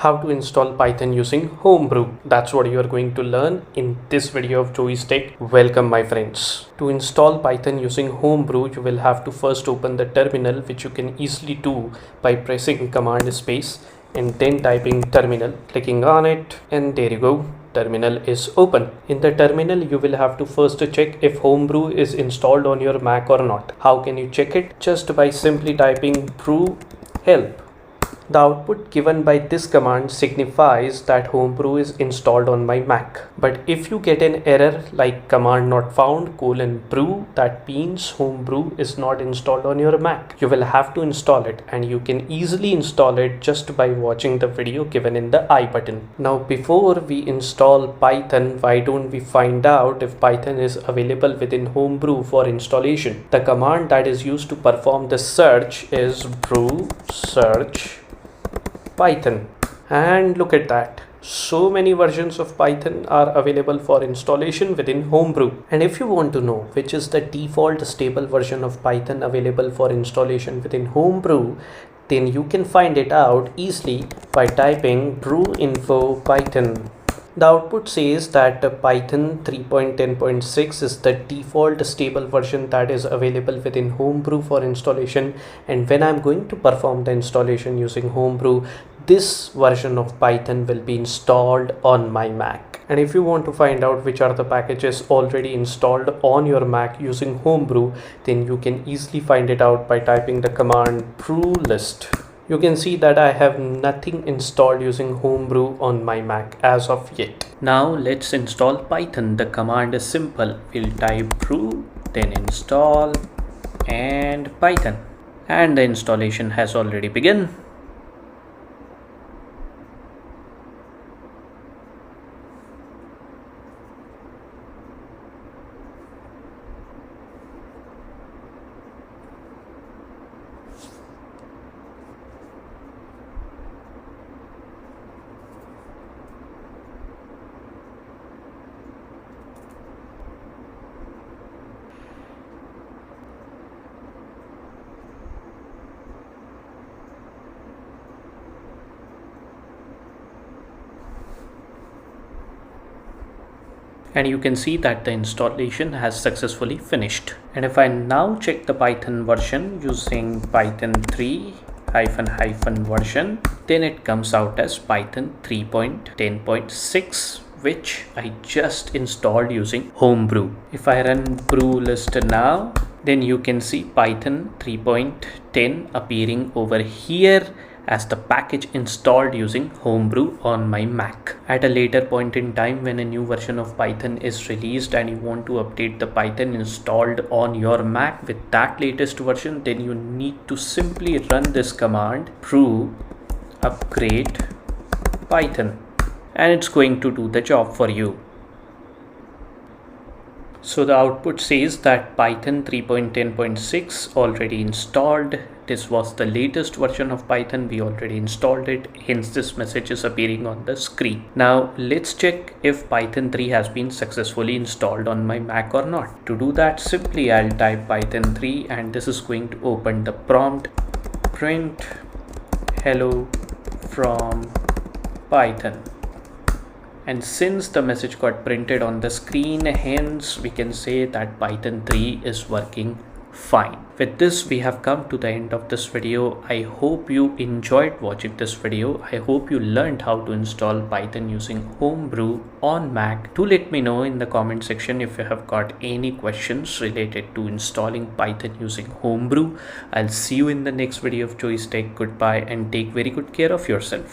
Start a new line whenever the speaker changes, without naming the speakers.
how to install Python using Homebrew. That's what you are going to learn in this video of Joey's Tech. Welcome my friends. To install Python using Homebrew, you will have to first open the terminal, which you can easily do by pressing command space and then typing terminal, clicking on it, and there you go. Terminal is open. In the terminal, you will have to first check if Homebrew is installed on your Mac or not. How can you check it? Just by simply typing brew help. The output given by this command signifies that Homebrew is installed on my Mac. But if you get an error like command not found :brew, that means Homebrew is not installed on your Mac. You will have to install it, and you can easily install it just by watching the video given in the I button. Now before we install Python, why don't we find out if Python is available within Homebrew for installation? The command that is used to perform the search is brew search Python, and look at that, so many versions of Python are available for installation within Homebrew. And if you want to know which is the default stable version of Python available for installation within Homebrew, then you can find it out easily by typing brew info python. The output says that Python 3.10.6 is the default stable version that is available within Homebrew for installation, and when I'm going to perform the installation using Homebrew, this version of Python will be installed on my Mac. And if you want to find out which are the packages already installed on your Mac using Homebrew, then you can easily find it out by typing the command brew list. You can see that I have nothing installed using Homebrew on my Mac as of yet. Now let's install Python. The command is simple. We'll type brew, then install and Python. And the installation has already begun. And you can see that the installation has successfully finished. And if I now check the Python version using Python 3 version, then it comes out as Python 3.10.6, which I just installed using Homebrew. If I run brew list now, then you can see Python 3.10 appearing over here as the package installed using Homebrew on my Mac. At a later point in time, when a new version of Python is released and you want to update the Python installed on your Mac with that latest version, then you need to simply run this command brew upgrade Python, and it's going to do the job for you. So the output says that Python 3.10.6 already installed. This was the latest version of Python. We already installed it. Hence this message is appearing on the screen. Now let's check if Python 3 has been successfully installed on my Mac or not. To do that, simply I'll type Python 3, and this is going to open the prompt print hello from Python. And since the message got printed on the screen, hence we can say that Python 3 is working fine. With this, we have come to the end of this video. I hope you enjoyed watching this video. I hope you learned how to install Python using Homebrew on Mac. Do let me know in the comment section if you have got any questions related to installing Python using Homebrew. I'll see you in the next video of Joey's Tech. Goodbye and take very good care of yourself.